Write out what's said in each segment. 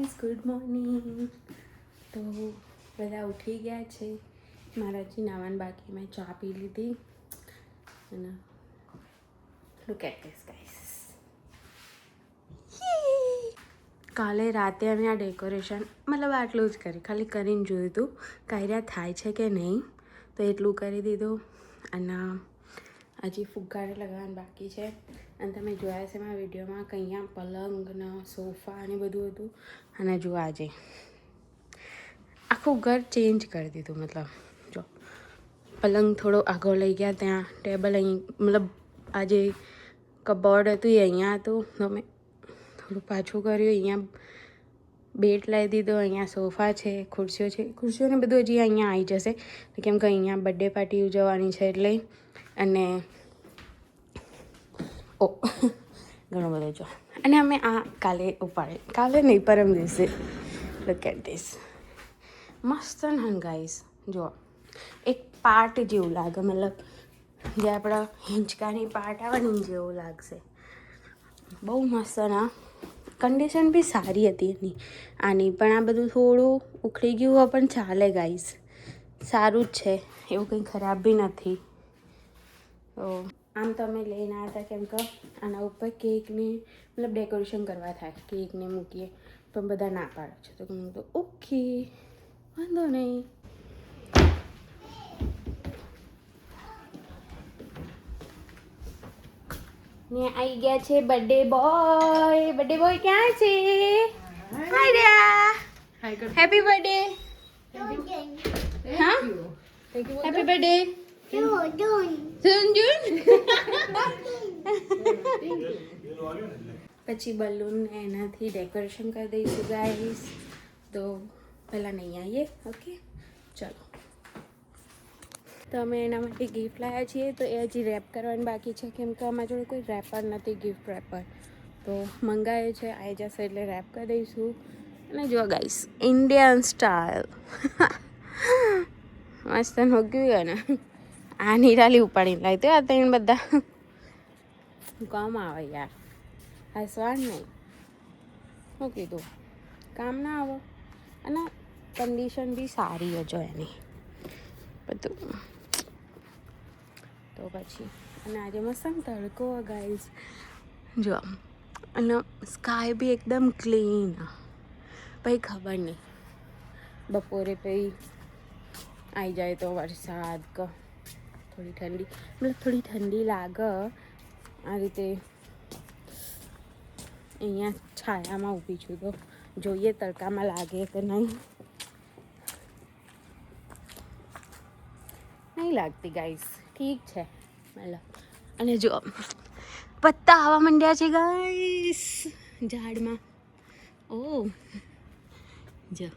Guys, good morning. તો બધા ઉઠી ગયા છે. મારાથી નાવાનું બાકી, મેં ચા પી લીધી અને લુક એટ ધીસ ગાઈઝ. કાલે રાતે અમે આ ડેકોરેશન મતલબ આટલું જ કરી, ખાલી કરીને જોયું હતું કાંઈ થાય છે કે નહીં, તો એટલું કરી દીધું. અને હજી ફુગ્ગાને લગાવવાનું બાકી છે. અને તમે જોયા છે મારા વિડીયોમાં કે અહીંયા પલંગ ને સોફા અને બધું હતું. અને જો આજે આખું ઘર ચેન્જ કરી દીધું. મતલબ જો પલંગ થોડો આગળ લઈ ગયા, ત્યાં ટેબલ અહીં મતલબ આજે કબોર્ડ હતું એ અહીંયા હતું, તો મેં થોડું પાછું કર્યું. અહીંયા બેડ લાવી દીધો, અહીંયા સોફા છે, ખુરશીઓ છે. ખુરશીઓને બધું હજી અહીંયા આવી જશે કેમ કે અહીંયા બર્થડે પાર્ટી ઉજવવાની છે એટલે. અને ઓ ઘણો બધો જો. અને અમે આ કાલે ઉપાડે, કાલે નહીં પરમ દિવસે. લુક એટ ધીસ, મસ્ત ને ગાઈસ. જો એક પાર્ટ જેવું લાગે, મતલબ જે આપણા હિંચકાની પાર્ટ આવે ને જેવું લાગશે. બહુ મસ્ત ના કન્ડિશન બી સારી હતી એની આની, પણ આ બધું થોડું ઉખડી ગયું હોય પણ ચાલે ગાઈસ, સારું જ છે, એવું કંઈ ખરાબ બી નથી. તો આમ તો અમે લઈને આવ્યા હતા કેમ કે આના ઉપર કેકને મતલબ ડેકોરેશન કરવા થાય, કેકને મૂકીએ, પણ બધા ના પાડે છે. તો હું તો ઓકે વાંધો નહીં. ને આવી ગયા છે બર્થડે બોય. બર્થડે બોય ક્યાં છે? હાય રિયા, હેપી બર્થડે. હા, હેપી બર્થડે. પછી બલૂન એનાથી ડેકોરેશન કરી દઈશું ગાઈસ. તો પહેલાં નહીં આવીએ. ઓકે ચલો. તો અમે એના માટે ગિફ્ટ લાવ્યા છીએ, તો એ હજી રેપ કરવાની બાકી છે કેમ કે અમારા જોડે કોઈ રેપર નથી, ગિફ્ટ રેપર. તો મંગાવે છે, આવી જશે એટલે રેપ કરી દઈશું. અને જો ગાઈસ ઇન્ડિયન સ્ટાઇલ મસ્ત હોગ્યું ને. આ નિરાલી ઉપાડીને લાવી તો આ ત્રણ બધા કામ આવે યાર, હસવાન નહીં. શું કીધું, કામ ના આવો. અને કન્ડિશન બી સારી હજો એની બધું. તો પછી અને આજે મસ્ત તડકો ગાઈસ જો. અને સ્કાય બી એકદમ ક્લીન. પછી ખબર નહીં બપોરે પછી આવી જાય તો વરસાદ કે થોડી ઠંડી, મતલબ થોડી ઠંડી લાગે આ રીતે. અહીંયા છાયામાં ઊભી છું તો જોઈએ તડકામાં લાગે કે નહીં લાગતી ગાઈસ, ઠીક છે મતલબ. અને જો પત્તા આવવા માંડ્યા છે ગાઈસ ઝાડમાં. ઓ જો,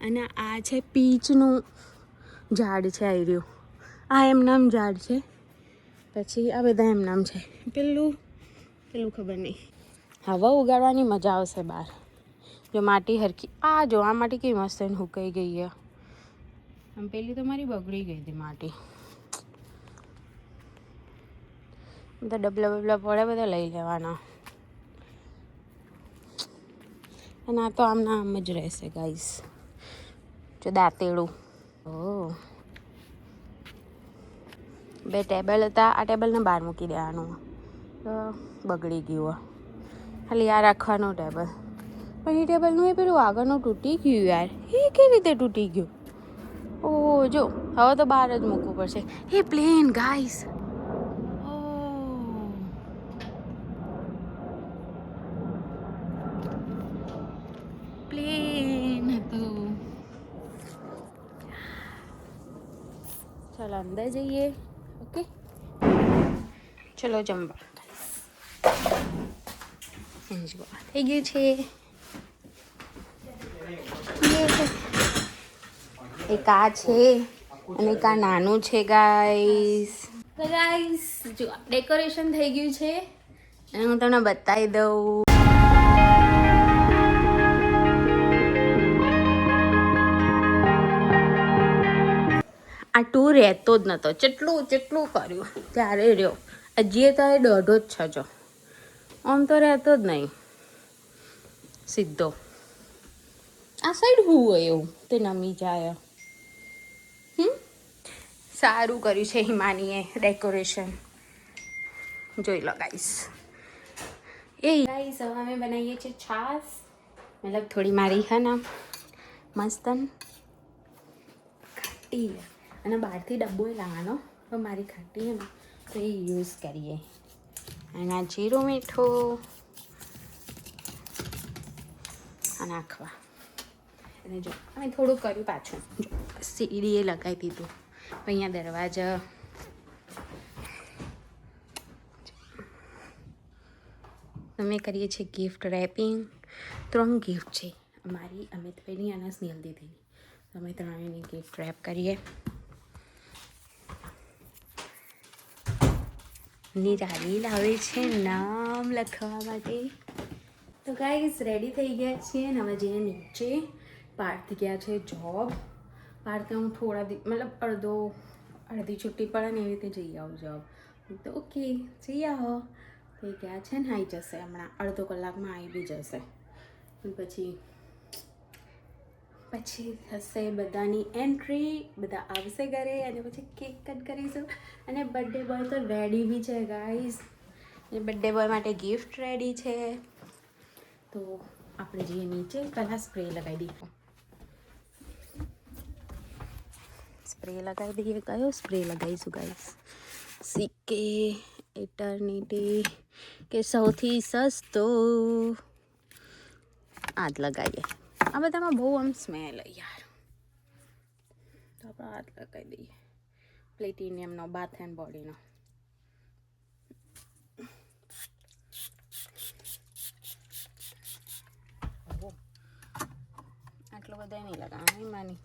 અને આ છે પીચનું ઝાડ છે, આવી રહ્યું. આ એમનામ ઝાડ છે, પછી આ બધા એમનામ છે. પેલું ખબર નહીં. હવા ઉગાડવાની મજા આવશે બહાર. જો માટી હરખી, આ જો આ માટી કેવી મસ્ત એને સુકાઈ ગઈ છે. આમ પેલી તો મારી બગડી ગઈ હતી માટી. બધા ડબલા બબલા પડે, બધા લઈ લેવાના. અને આ તો આમના આમ જ રહેશે ગાઈસ. જો દાંતેડું. ઓ બે ટેબલ હતા, આ ટેબલને બહાર મૂકી દેવાનું, તો બગડી ગયું. ખાલી આ રાખવાનું ટેબલ. પણ એ ટેબલનું એ પેલું આગળનું તૂટી ગયું યાર. એ કેવી રીતે તૂટી ગયું? ઓ જો હવે તો બહાર જ મૂકવું પડશે. એ પ્લેન ગાઈસ. ઓ પ્લેન હતું. ચાલો અંદર જઈએ. ઓકે ચલો જમવા. થઈ ગયું છે. એક આ છે અને એક આ નાનું છે ગાઈસ. તો ગાઈસ જો ડેકોરેશન થઈ ગયું છે અને હું તમને બતાવી દઉં. આ ટુ રહેતો જ નહોતો, જેટલું કર્યું ત્યારે રહ્યો. હજી તો એ દોઢો જ છે. જો આમ તો રહેતો જ નહીં સીધો. આ સાઈડ હું હોય એવું તે નમી જાય. સારું કર્યું છે હિમાનીએ ડેકોરેશન. જોઈ લો ગાઈસ. એ ગાઈસ હવે અમે બનાવીએ છીએ છાશ, મતલબ થોડી મારી હે ને મસ્તન ખાટી, અને બહારથી ડબ્બો લાવવાનો પણ મારી ખાટી હે ને તો એ યુઝ કરીએ. અને આ જીરું મીઠું આ નાખવા. અને જો અમે થોડું કર્યું પાછું, જો સીડીએ લગાવી દીધું. અહીંયા દરવાજા અમે કરીએ છીએ ગિફ્ટ રેપિંગ. 3 ગિફ્ટ છે અમારી, અમિતભાઈની અને સ્નેહલ દીદીની. અમે ત્રણેયની ગિફ્ટ રેપ કરીએ. નિરાલી લાવે છે નામ લખવા માટે. તો ગાઈસ રેડી થઈ ગયા છીએ ને હવે જઈએ નીચે. પાર્થ ગયા છે જોબ. પાર્થ હું થોડા મતલબ અડધી છુટ્ટી પડે ને એવી રીતે જઈ આવું જોબ. તો ઓકે જઈ આવો. તો એ ગયા છે ને આવી જશે હમણાં અડધો કલાકમાં આવી બી જશે. પછી થશે બધાની એન્ટ્રી, બધા આવશે ઘરે અને પછી કેક કટ કરીશું. અને બર્થડે બોય તો રેડી બી છે ગાઈસ. એ બર્થડે બોય માટે ગિફ્ટ રેડી છે. તો આપણે જઈએ નીચે. પહેલાં સ્પ્રે લગાવી દઈએ. સ્પ્રે લગાવી દઈએ. કયો સ્પ્રે લગાવીશું ગાઈસ? સીકે એટર્નિટી કે સૌથી સસ્તો આ જ લગાવીએ. આ બધામાં બહુ આમ સ્મેલ યાર, તો આપણે આ જ લગાવી દઈએ. પ્લેટિનિયમનો બાથ એન્ડ બોડીનો. આટલો બધા નહીં લગાવવાનો માની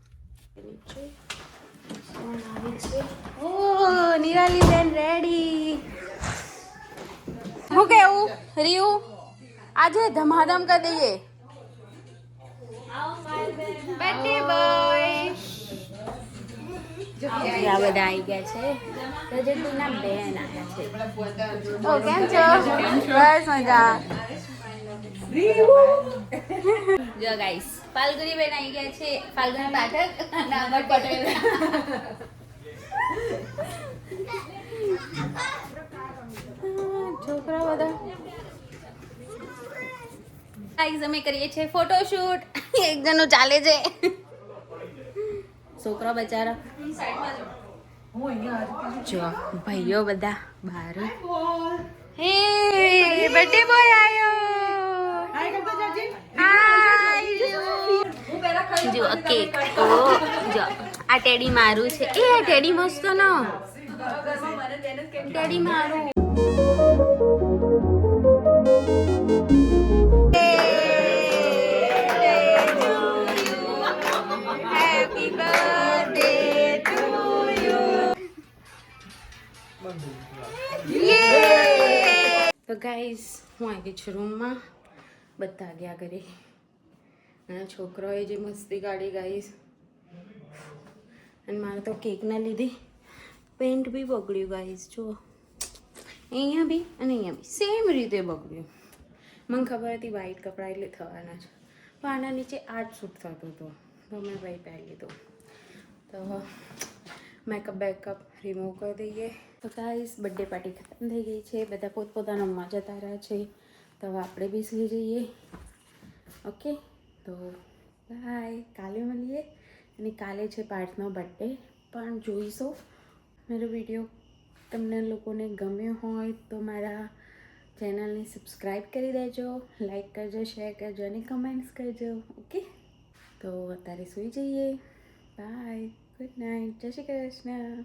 નીચે. ઓ નિરાલી બેન રેડી. હું કેવું રીયુ આજે ધમાધમ કરી દઈએ. બર્થડે બોય આ બધા આવી ગયા છે. રજતીના બેન આવ્યા છે. ઓ કેમ છો? બસ મજા. જો ગાઈસ ફાલ્ગુની બેન આવી ગયા છે. ફાલ્ગુની પાઠક અને અમર પટેલ. છોકરા બધા ગાઈસ અમે કરીએ છીએ ફોટોશૂટ. એક જણનું ચાલે છે. છોકરા બચારા જો ભાઈઓ બધા બહાર. હે બર્થડે બોય આવ્યો. જો કેક. ઓ જો આ ટેડી મારું છે. એ આ ટેડી મસ્ત ન ટેડી મારું. Happy birthday to you. તો ગાઈસ હું આવી ગઈ છું રૂમમાં. બધા ગયા ઘરે અને છોકરાઓએ જે મસ્તી કાઢી ગાઈસ. અને મારે તો કેકના લીધે પેન્ટ બી બગડ્યું ગાઈસ. જો અહીંયા બી અને અહીંયા બી સેમ રીતે બગડ્યું. મને ખબર હતી વ્હાઈટ કપડાં એટલે થવાના છે, પણ આના નીચે આ જ શૂટ થતું હતું તો મેં ભાઈ પહેરી લીધું. તો મેકઅપ બેકઅપ રિમૂવ કરી દઈએ. તો ગાઈસ બર્થડે પાર્ટી ખતમ થઈ ગઈ છે. બધા પોતપોતાના રૂમમાં જતા રહ્યા છે. તો હવે આપણે બી સુઈ જઈએ. ઓકે તો બાય. કાલે મળીએ. અને કાલે છે પાર્થનો બર્થડે. પણ જોઈશો મારો વિડીયો તમને લોકોને ગમ્યો હોય તો મારા ચેનલને સબસ્ક્રાઈબ કરી દેજો, લાઈક કરજો, શેર કરજો અને કમેન્ટ્સ કરજો. ઓકે તો અત્યારે સૂઈ જઈએ. બાય, ગુડ નાઇટ, જય શ્રી કૃષ્ણ.